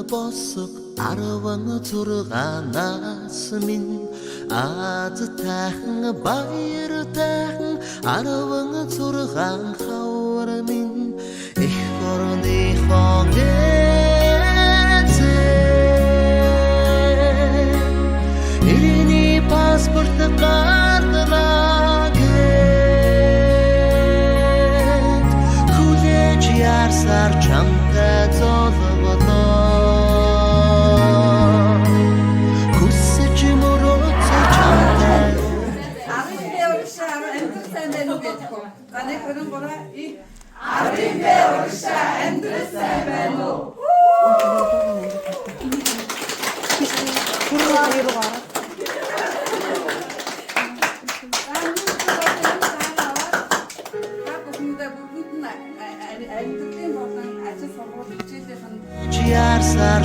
босог 16-наас минь аз тайхан баяр тайхан 16 хавар минь их орны хонгэцээ ирний паспорт гардана гэт хүлээж ярсаар чамтай золгодоо хүсэж мөрөөцөө чамтай Ганай хөрөн бороо Арвинбэ урагшаа амьдрал сайн байна уу? Чиар сар